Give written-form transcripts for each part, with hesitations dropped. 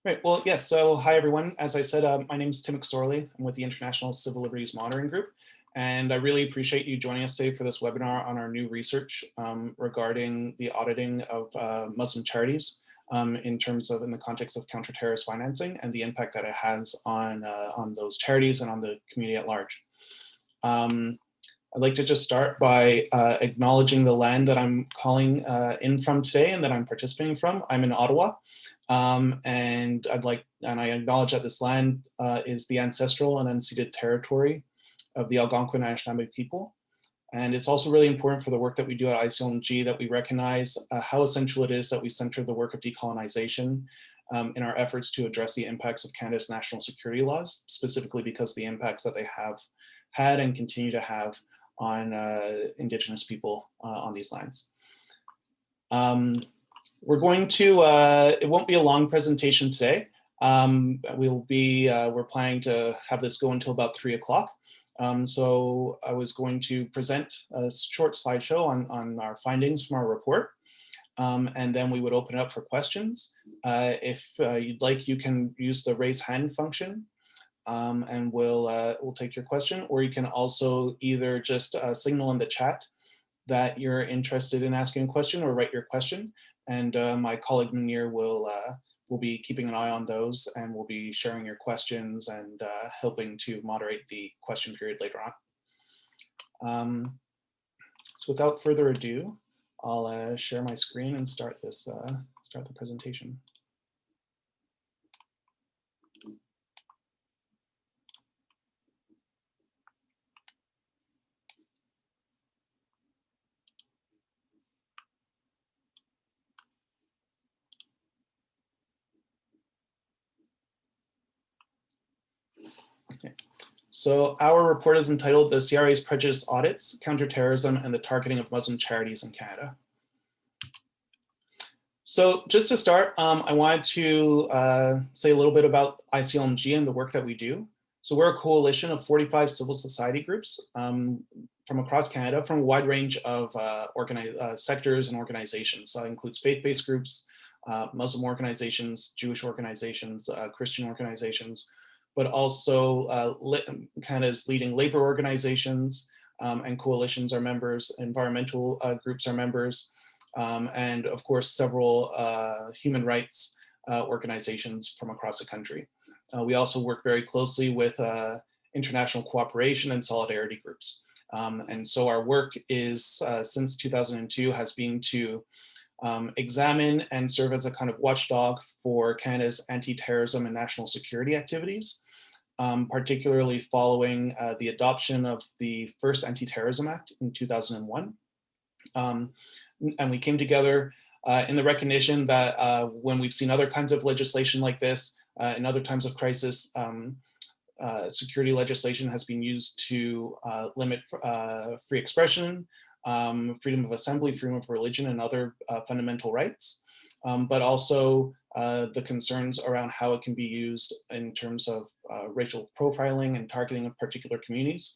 Right. Well, yes. So hi, everyone. As I said, my name is Tim McSorley. I'm with the International Civil Liberties Monitoring Group. And I really appreciate you joining us today for this webinar on our new research regarding the auditing of Muslim charities in the context of counter-terrorist financing and the impact that it has on those charities and on the community at large. I'd like to just start by acknowledging the land that I'm calling in from today and that I'm participating from. I'm in Ottawa. And I acknowledge that this land is the ancestral and unceded territory of the Algonquin Anishinaabe people. And it's also really important for the work that we do at ICLMG that we recognize how essential it is that we center the work of decolonization in our efforts to address the impacts of Canada's national security laws, specifically because the impacts that they have had and continue to have on Indigenous people on these lands. We're going to, it won't be a long presentation today. We're planning to have this go until about 3 o'clock. So I was going to present a short slideshow on our findings from our report. And then we would open it up for questions. If you'd like, you can use the raise hand function and we'll take your question, or you can also either just signal in the chat that you're interested in asking a question or write your question. And my colleague Munir will be keeping an eye on those and will be sharing your questions and helping to moderate the question period later on. So without further ado, I'll share my screen and start the presentation. Okay. So our report is entitled The CRA's Prejudiced Audits, Counter-terrorism and the Targeting of Muslim Charities in Canada. So just to start, I wanted to say a little bit about ICLMG and the work that we do. So we're a coalition of 45 civil society groups from across Canada, from a wide range of sectors and organizations. So it includes faith-based groups, Muslim organizations, Jewish organizations, Christian organizations, but also Canada's leading labor organizations and coalitions are members, environmental groups are members, and of course, several human rights organizations from across the country. We also work very closely with international cooperation and solidarity groups. And so our work is, since 2002, has been to examine and serve as a kind of watchdog for Canada's anti-terrorism and national security activities, particularly following the adoption of the first Anti-Terrorism Act in 2001. And we came together in the recognition that when we've seen other kinds of legislation like this, in other times of crisis, security legislation has been used to limit free expression, freedom of assembly, freedom of religion, and other fundamental rights, but also the concerns around how it can be used in terms of racial profiling and targeting of particular communities,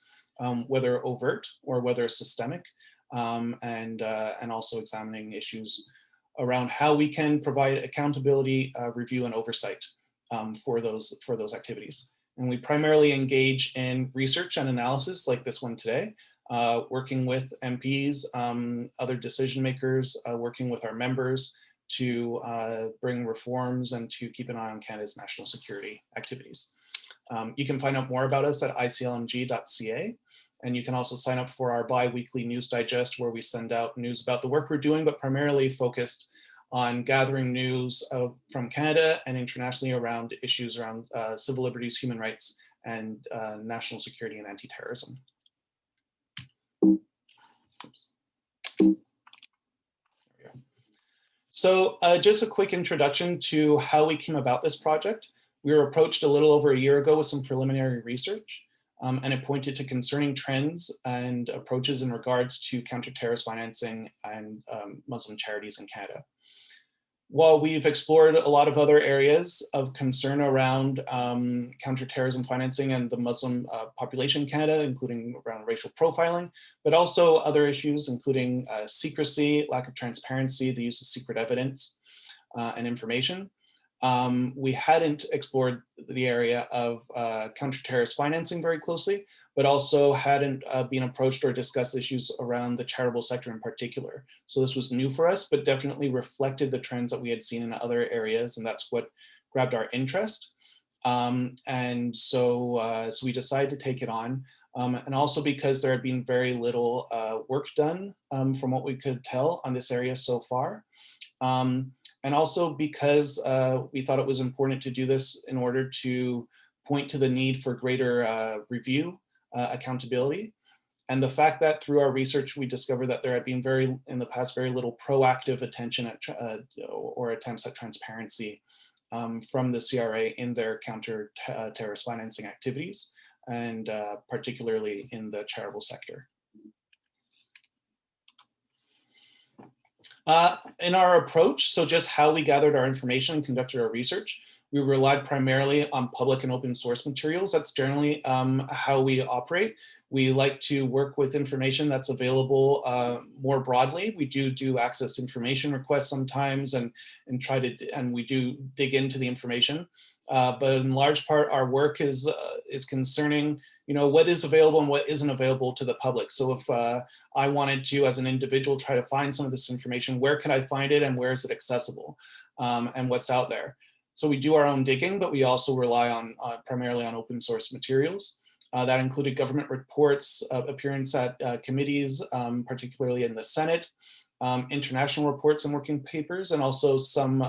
whether overt or whether systemic, and also examining issues around how we can provide accountability, review, and oversight for those activities. And we primarily engage in research and analysis like this one today, working with MPs, other decision makers, working with our members to bring reforms and to keep an eye on Canada's national security activities. You can find out more about us at iclmg.ca. And you can also sign up for our bi-weekly news digest where we send out news about the work we're doing, but primarily focused on gathering news from Canada and internationally around issues around civil liberties, human rights, and national security and anti-terrorism. So just a quick introduction to how we came about this project. We were approached a little over a year ago with some preliminary research, and it pointed to concerning trends and approaches in regards to counter-terrorist financing and Muslim charities in Canada. While we've explored a lot of other areas of concern around counterterrorism financing and the Muslim population in Canada, including around racial profiling, but also other issues, including secrecy, lack of transparency, the use of secret evidence and information, We hadn't explored the area of counter-terrorist financing very closely, but also hadn't been approached or discussed issues around the charitable sector in particular. So this was new for us, but definitely reflected the trends that we had seen in other areas, and that's what grabbed our interest. So we decided to take it on, and also because there had been very little work done from what we could tell on this area so far. And also because we thought it was important to do this in order to point to the need for greater review, accountability, and the fact that through our research we discovered that there had been in the past very little proactive attention at, or attempts at transparency from the CRA in their counter-terrorist financing activities, and particularly in the charitable sector. In our approach, so just how we gathered our information and conducted our research, we relied primarily on public and open source materials. That's generally how we operate. We like to work with information that's available more broadly. We do access information requests sometimes, and we do dig into the information. But in large part, our work is concerning, what is available and what isn't available to the public. So if I wanted to, as an individual, try to find some of this information, where can I find it and where is it accessible, and what's out there? So we do our own digging, but we also rely on primarily on open source materials. That included government reports, appearance at committees, particularly in the Senate, international reports and working papers, and also some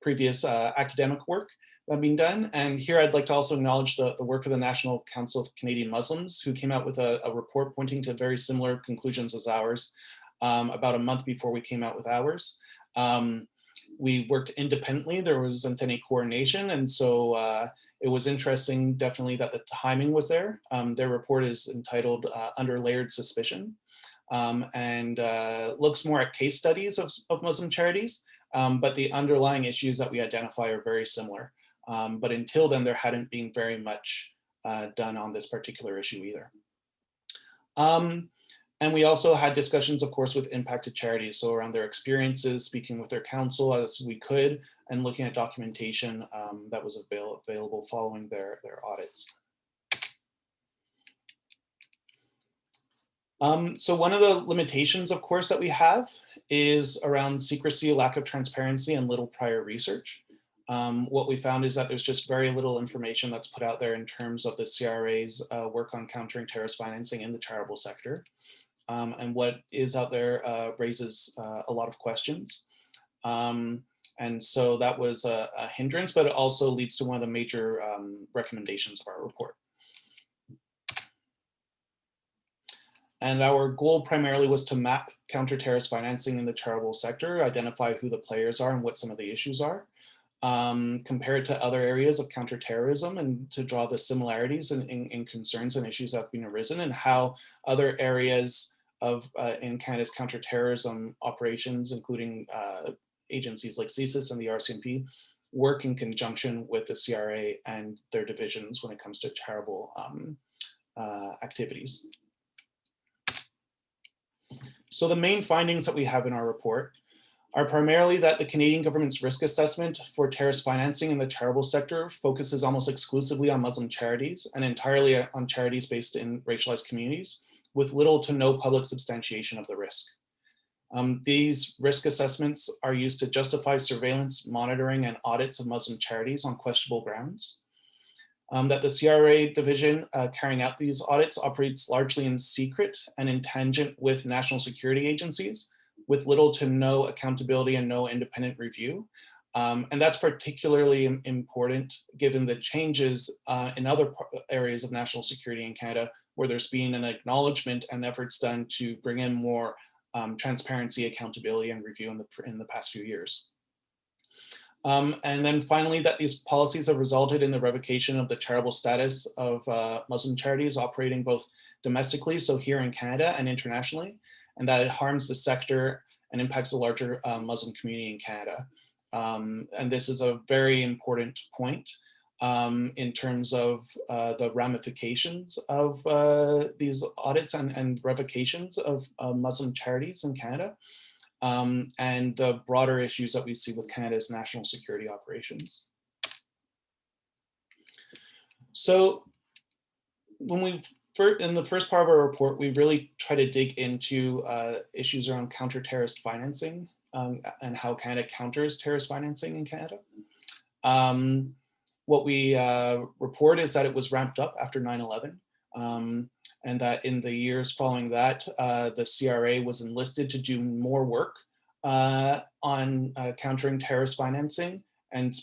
previous academic work that have been done. And here I'd like to also acknowledge the work of the National Council of Canadian Muslims, who came out with a report pointing to very similar conclusions as ours about a month before we came out with ours. We worked independently, there wasn't any coordination, and so it was interesting, definitely, that the timing was there. Their report is entitled Under Layered Suspicion, and looks more at case studies of Muslim charities, but the underlying issues that we identify are very similar. But until then, there hadn't been very much done on this particular issue either. And we also had discussions, of course, with impacted charities, so around their experiences, speaking with their counsel as we could, and looking at documentation that was available following their audits. So one of the limitations, of course, that we have is around secrecy, lack of transparency, and little prior research. What we found is that there's just very little information that's put out there in terms of the CRA's work on countering terrorist financing in the charitable sector. And what is out there raises a lot of questions. And so that was a hindrance, but it also leads to one of the major recommendations of our report. And our goal primarily was to map counter-terrorist financing in the charitable sector, identify who the players are and what some of the issues are, compare it to other areas of counterterrorism, and to draw the similarities in concerns and issues that have been arisen, and how other areas of in Canada's counterterrorism operations, including agencies like CSIS and the RCMP, work in conjunction with the CRA and their divisions when it comes to charitable activities. So the main findings that we have in our report are primarily that the Canadian government's risk assessment for terrorist financing in the charitable sector focuses almost exclusively on Muslim charities, and entirely on charities based in racialized communities, with little to no public substantiation of the risk. These risk assessments are used to justify surveillance, monitoring, and audits of Muslim charities on questionable grounds. That the CRA division carrying out these audits operates largely in secret and in tangent with national security agencies, with little to no accountability and no independent review. And that's particularly important given the changes in other areas of national security in Canada, where there's been an acknowledgement and efforts done to bring in more transparency, accountability, and review in the past few years. And then finally, that these policies have resulted in the revocation of the charitable status of Muslim charities operating both domestically, so here in Canada, and internationally, and that it harms the sector and impacts the larger Muslim community in Canada. And this is a very important point in terms of the ramifications of these audits and revocations of Muslim charities in Canada. and the broader issues that we see with Canada's national security operations. So when in the first part of our report, we really try to dig into issues around counter-terrorist financing and how Canada counters terrorist financing in Canada. What we report is that it was ramped up after 9/11, and that in the years following that, the CRA was enlisted to do more work on countering terrorist financing, and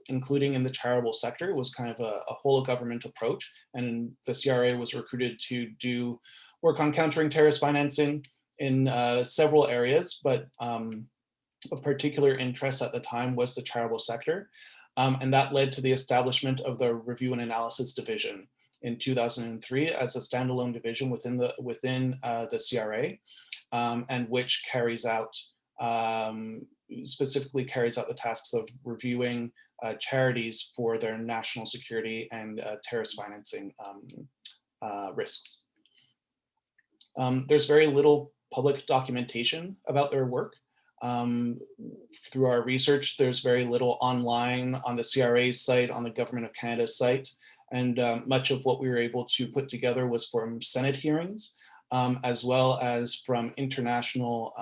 including in the charitable sector. It was kind of a whole of government approach, and the CRA was recruited to do work on countering terrorist financing in several areas, but of particular interest at the time was the charitable sector. And that led to the establishment of the Review and Analysis Division in 2003 as a standalone division within the CRA, and which carries out specifically carries out the tasks of reviewing charities for their national security and terrorist financing risks. There's very little public documentation about their work. Through our research, there's very little online on the CRA's site, on the Government of Canada's site, and much of what we were able to put together was from Senate hearings, as well as from international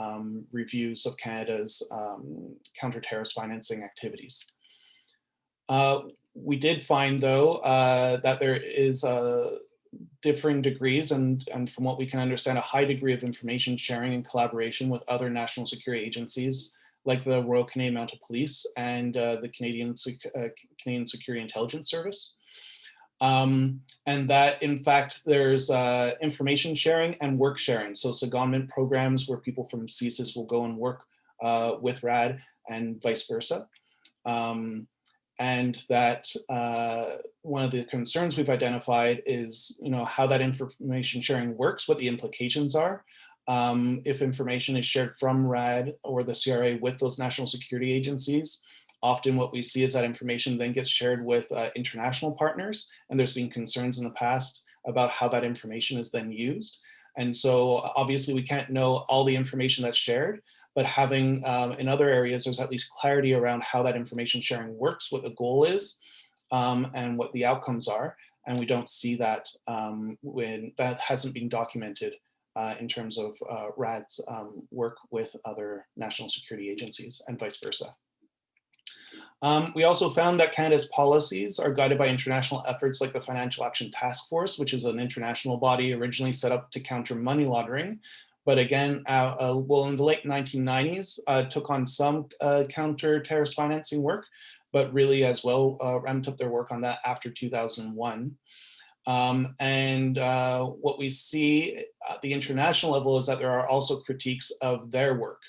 reviews of Canada's counter-terrorist financing activities. We did find, though, that there is differing degrees and from what we can understand, a high degree of information sharing and collaboration with other national security agencies like the Royal Canadian Mounted Police and the Canadian Security Intelligence Service. And that, in fact, there's information sharing and work sharing. So secondment programs where people from CSIS will go and work with RAD and vice versa. And that one of the concerns we've identified is, how that information sharing works, what the implications are. If information is shared from RAD or the CRA with those national security agencies, often what we see is that information then gets shared with international partners, and there's been concerns in the past about how that information is then used. And so obviously we can't know all the information that's shared, but having in other areas, there's at least clarity around how that information sharing works, what the goal is, and what the outcomes are. And we don't see that when that hasn't been documented in terms of RAD's work with other national security agencies and vice versa. We also found that Canada's policies are guided by international efforts like the Financial Action Task Force, which is an international body originally set up to counter money laundering. But again, well, in the late 1990s, took on some counter-terrorist financing work, but really as well ramped up their work on that after 2001. And what we see at the international level is that there are also critiques of their work.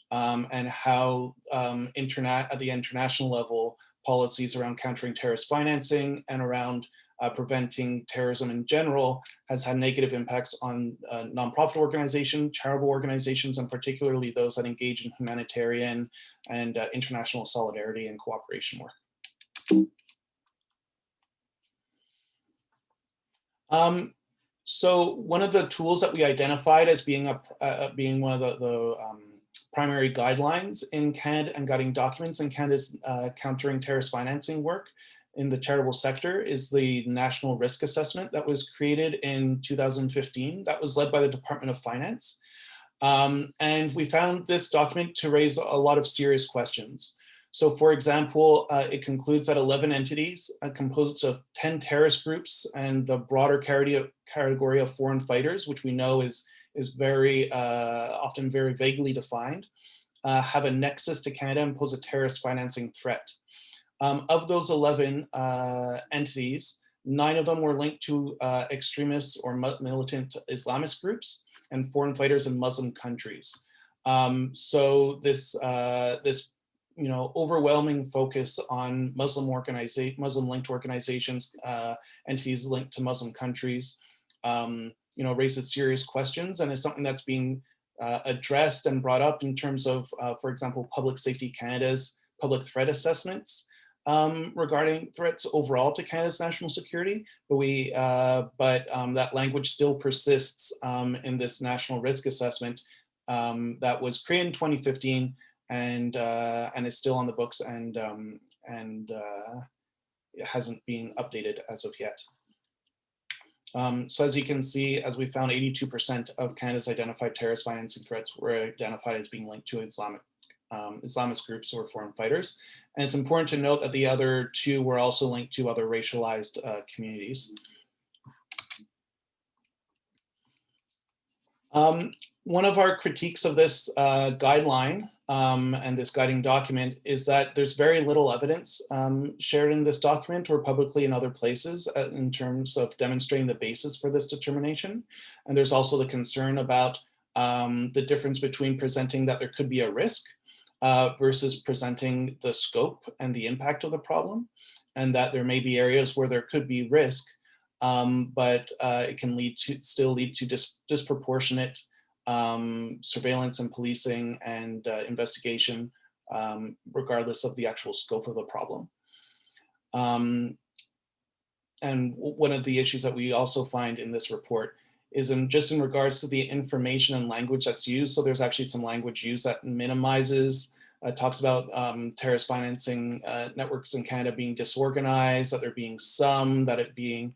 And how at the international level, policies around countering terrorist financing and around preventing terrorism in general has had negative impacts on nonprofit organizations, charitable organizations, and particularly those that engage in humanitarian and international solidarity and cooperation work. So one of the tools that we identified as being one of the primary guidelines in Canada and guiding documents in Canada's countering terrorist financing work in the charitable sector is the National Risk Assessment that was created in 2015. That was led by the Department of Finance. And we found this document to raise a lot of serious questions. So for example, it concludes that 11 entities composed of 10 terrorist groups and the broader category of foreign fighters, which we know is very often very vaguely defined, have a nexus to Canada and pose a terrorist financing threat. Of those 11 entities, 9 of them were linked to extremist or militant Islamist groups and foreign fighters in Muslim countries. So this overwhelming focus on Muslim-linked organizations, entities linked to Muslim countries, raises serious questions and is something that's being addressed and brought up in terms of, for example, Public Safety Canada's public threat assessments regarding threats overall to Canada's national security. But that language still persists in this national risk assessment that was created in 2015 and is still on the books and it hasn't been updated as of yet. So as you can see, as we found, 82% of Canada's identified terrorist financing threats were identified as being linked to Islamist groups or foreign fighters. And it's important to note that the other two were also linked to other racialized communities. One of our critiques of this guideline and this guiding document is that there's very little evidence shared in this document or publicly in other places in terms of demonstrating the basis for this determination. And there's also the concern about the difference between presenting that there could be a risk versus presenting the scope and the impact of the problem, and that there may be areas where there could be risk, but it can still lead to disproportionate surveillance and policing and investigation, regardless of the actual scope of the problem. And one of the issues that we also find in this report is just in regards to the information and language that's used. So there's actually some language used that minimizes, talks about terrorist financing networks in Canada being disorganized, that there being some, that it being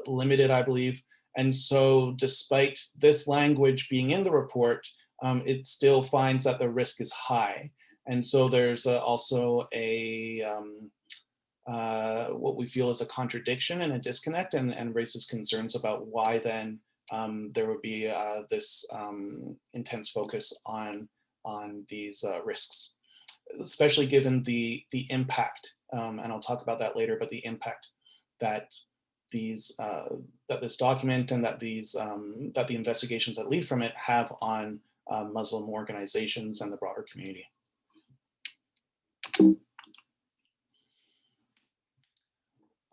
limited, I believe. And so despite this language being in the report, it still finds that the risk is high. And so there's also a, what we feel is a contradiction and a disconnect, and raises concerns about why then there would be this intense focus on these risks, especially given the impact, and I'll talk about that later, but the impact that that this document and that that the investigations that lead from it have on Muslim organizations and the broader community.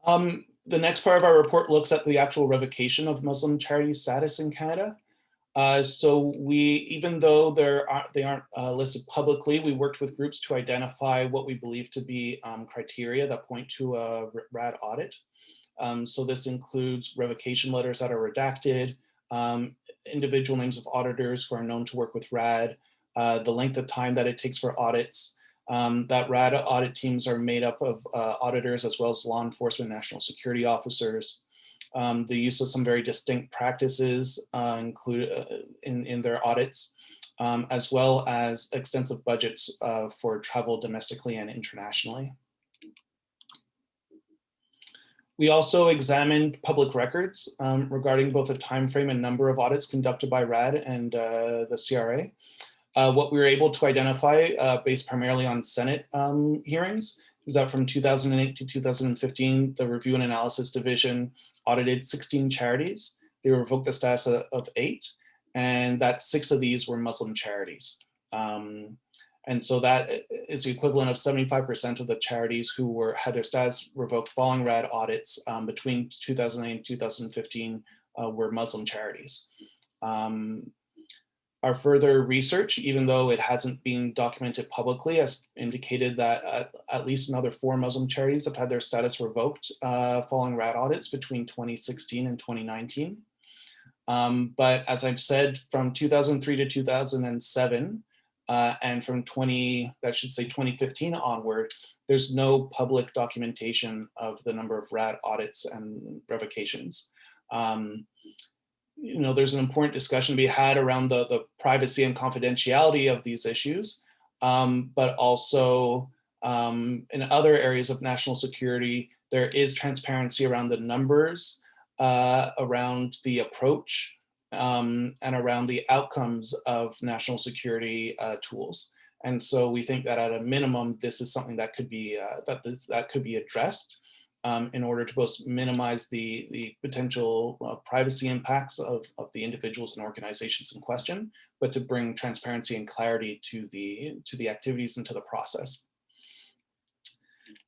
The next part of our report looks at the actual revocation of Muslim charity status in Canada. So even though they aren't listed publicly, we worked with groups to identify what we believe to be criteria that point to a RAD audit. So this includes revocation letters that are redacted, individual names of auditors who are known to work with RAD, the length of time that it takes for audits, that RAD audit teams are made up of auditors as well as law enforcement, national security officers, the use of some very distinct practices in their audits, as well as extensive budgets for travel domestically and internationally. We also examined public records regarding both the time frame and number of audits conducted by RAD and the CRA. What we were able to identify, based primarily on Senate hearings, is that from 2008 to 2015, the Review and Analysis Division audited 16 charities. They revoked the status of 8, and that 6 of these were Muslim charities. And so that is the equivalent of 75% of the charities who had their status revoked following RAD audits between 2008 and 2015 were Muslim charities. Our further research, even though it hasn't been documented publicly, has indicated that at least another 4 Muslim charities have had their status revoked following RAD audits between 2016 and 2019. But as I've said, from 2003 to 2007, and from 2015 onward, there's no public documentation of the number of RAD audits and revocations. There's an important discussion to be had around the privacy and confidentiality of these issues, but also in other areas of national security, there is transparency around the numbers, around the approach, and around the outcomes of national security tools. And so we think that at a minimum, this is something that could be that could be addressed in order to both minimize the potential privacy impacts of the individuals and organizations in question, but to bring transparency and clarity to the activities and to the process.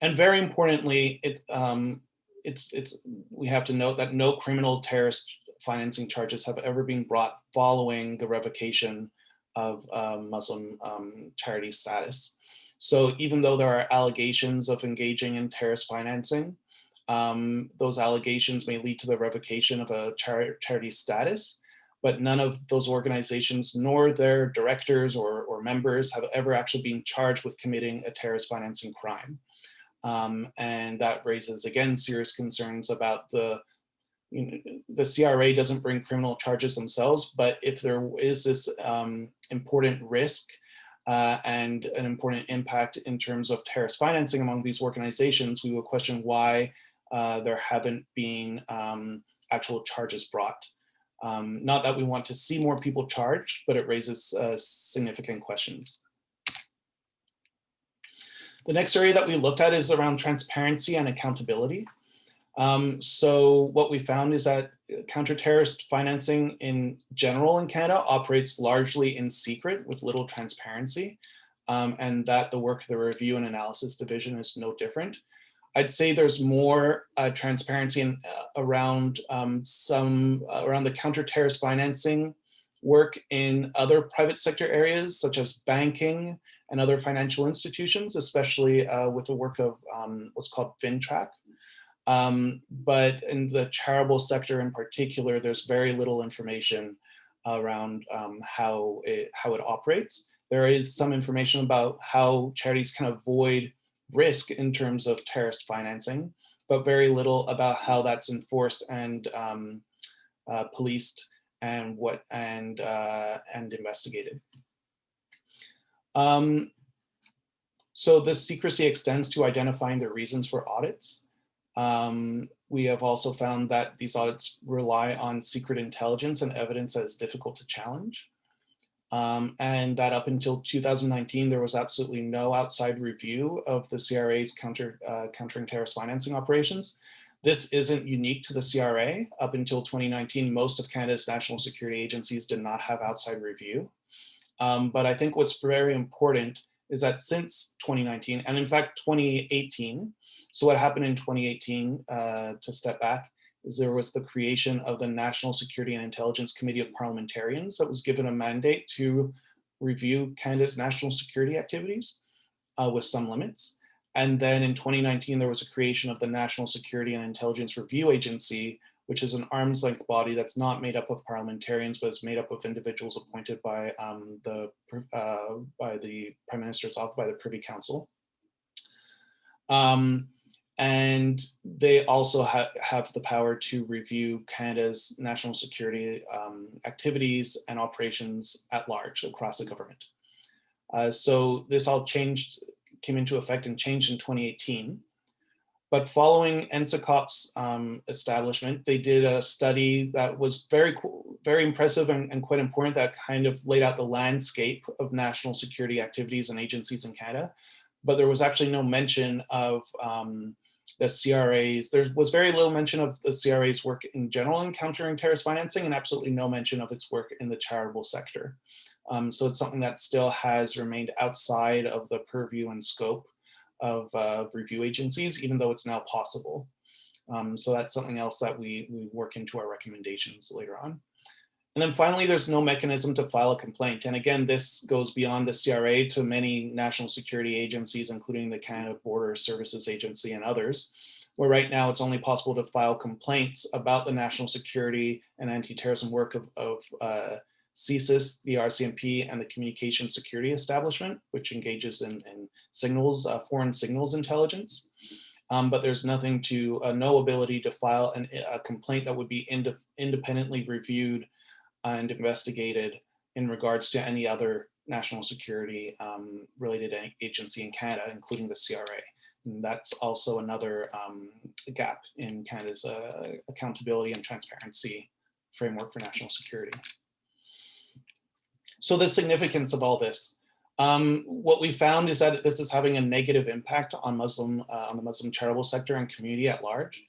And very importantly, we have to note that no criminal terrorist financing charges have ever been brought following the revocation of Muslim charity status. So even though there are allegations of engaging in terrorist financing, those allegations may lead to the revocation of a charity status, but none of those organizations nor their directors or members have ever actually been charged with committing a terrorist financing crime. And that raises, again, serious concerns about the CRA doesn't bring criminal charges themselves, but if there is this important risk and an important impact in terms of terrorist financing among these organizations, we will question why there haven't been actual charges brought. Not that we want to see more people charged, but it raises significant questions. The next area that we looked at is around transparency and accountability. So what we found is that counter-terrorist financing in general in Canada operates largely in secret with little transparency, and that the work of the Review and Analysis Division is no different. I'd say there's more transparency around around the counter-terrorist financing work in other private sector areas, such as banking and other financial institutions, especially with the work of what's called FinTrack. But in the charitable sector in particular, there's very little information around how it operates. There is some information about how charities can avoid risk in terms of terrorist financing, but very little about how that's enforced and policed and investigated. So this secrecy extends to identifying the reasons for audits. We have also found that these audits rely on secret intelligence and evidence that is difficult to challenge. And that up until 2019, there was absolutely no outside review of the CRA's countering terrorist financing operations. This isn't unique to the CRA. Up until 2019, most of Canada's national security agencies did not have outside review. But I think what's very important is that since 2019, and in fact 2018, so what happened in 2018, to step back, is there was the creation of the National Security and Intelligence Committee of Parliamentarians that was given a mandate to review Canada's national security activities with some limits. And then in 2019, there was a creation of the National Security and Intelligence Review Agency, which is an arm's length body that's not made up of parliamentarians, but is made up of individuals appointed by the Prime Minister's office, by the Privy Council. And they also have the power to review Canada's national security activities and operations at large across the government. So this all came into effect and changed in 2018. But following NSICOP's establishment, they did a study that was very impressive and quite important, that kind of laid out the landscape of national security activities and agencies in Canada. But there was actually no mention of the CRA's, there was very little mention of the CRA's work in general in countering terrorist financing, and absolutely no mention of its work in the charitable sector. So it's something that still has remained outside of the purview and scope of review agencies, even though it's now possible. So that's something else that we work into our recommendations later on. And then finally, there's no mechanism to file a complaint. And again, this goes beyond the CRA to many national security agencies, including the Canada Border Services Agency and others, where right now it's only possible to file complaints about the national security and anti-terrorism work of CSIS, the RCMP, and the Communication Security Establishment, which engages in signals, foreign signals intelligence. But there's nothing no ability to file a complaint that would be independently reviewed and investigated in regards to any other national security related agency in Canada, including the CRA. And that's also another gap in Canada's accountability and transparency framework for national security. So the significance of all this. What we found is that this is having a negative impact on the Muslim charitable sector and community at large.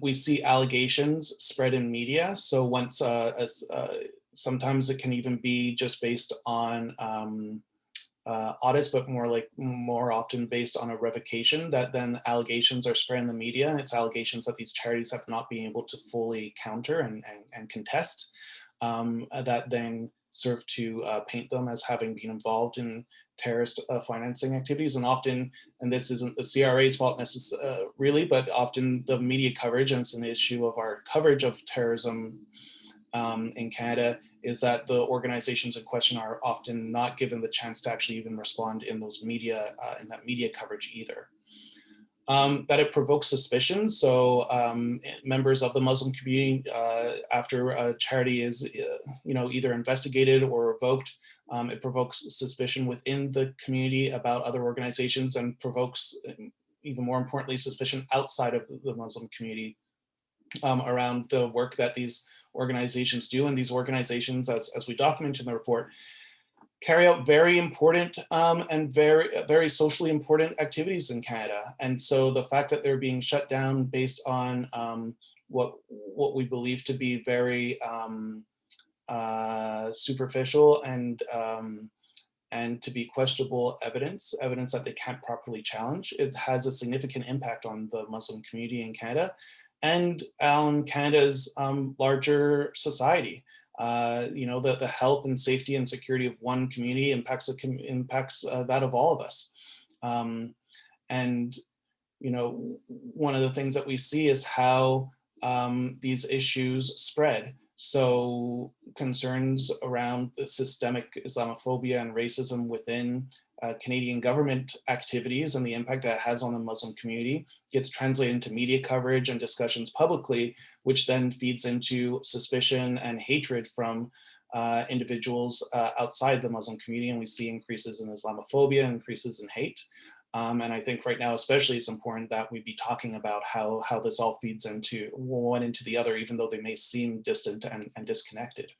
We see allegations spread in media. So once, sometimes it can even be just based on audits, but more often based on a revocation, that then allegations are spread in the media, and it's allegations that these charities have not been able to fully counter and contest, that then serve to paint them as having been involved in terrorist financing activities. And often, and this isn't the CRA's fault really, but often the media coverage, and it's an issue of our coverage of terrorism in Canada is that the organizations in question are often not given the chance to actually even respond in those media, in that media coverage either. That it provokes suspicion. So members of the Muslim community, after a charity is, either investigated or revoked, it provokes suspicion within the community about other organizations, and provokes, even more importantly, suspicion outside of the Muslim community around the work that these organizations do. And these organizations, as we document in the report, carry out very important and very socially important activities in Canada. And so the fact that they're being shut down based on what we believe to be very superficial and to be questionable evidence that they can't properly challenge, it has a significant impact on the Muslim community in Canada and on Canada's larger society. The health and safety and security of one community impacts that of all of us. And one of the things that we see is how these issues spread. So concerns around the systemic Islamophobia and racism within Canadian government activities and the impact that it has on the Muslim community gets translated into media coverage and discussions publicly, which then feeds into suspicion and hatred from individuals outside the Muslim community. And we see increases in Islamophobia, increases in hate. And I think right now, especially, it's important that we be talking about how this all feeds into one into the other, even though they may seem distant and disconnected.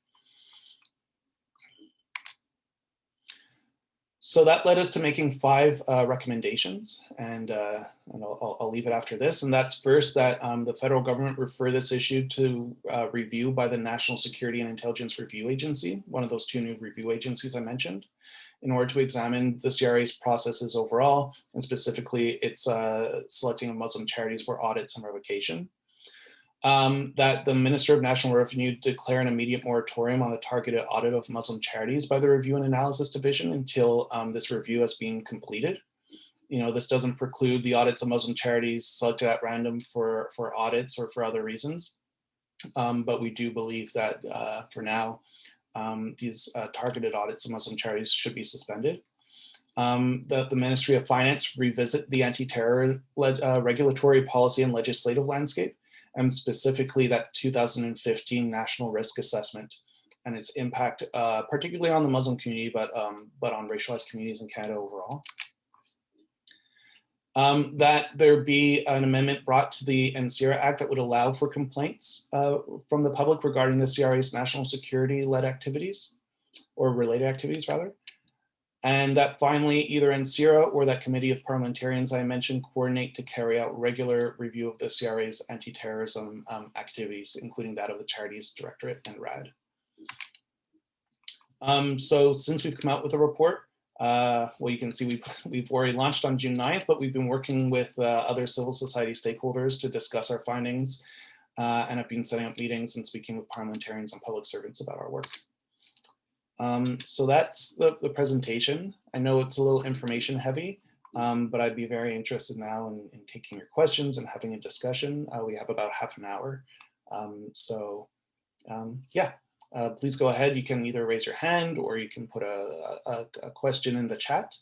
So that led us to making 5 recommendations, and I'll leave it after this. And that's first, that the federal government refer this issue to review by the National Security and Intelligence Review Agency, one of those 2 new review agencies I mentioned, in order to examine the CRA's processes overall, and specifically its selecting of Muslim charities for audits and revocation. That the Minister of National Revenue declare an immediate moratorium on the targeted audit of Muslim charities by the Review and Analysis Division until this review has been completed. This doesn't preclude the audits of Muslim charities selected at random for audits or for other reasons. But we do believe that for now, these targeted audits of Muslim charities should be suspended. That the Ministry of Finance revisit the anti-terror regulatory policy and legislative landscape, and specifically that 2015 National Risk Assessment and its impact, particularly on the Muslim community, but on racialized communities in Canada overall. That there be an amendment brought to the NCRA Act that would allow for complaints from the public regarding the CRA's national security-led activities, or related activities rather. And that finally, either NCRA or that committee of parliamentarians I mentioned coordinate to carry out regular review of the CRA's anti-terrorism activities, including that of the Charities Directorate and RAD. So since we've come out with a report, well, you can see we've already launched on June 9th, but we've been working with other civil society stakeholders to discuss our findings and have been setting up meetings and speaking with parliamentarians and public servants about our work. So that's the presentation. I know it's a little information heavy, but I'd be very interested now in taking your questions and having a discussion. We have about half an hour. Yeah, please go ahead. You can either raise your hand or you can put a question in the chat,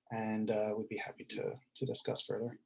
and we'd be happy to discuss further.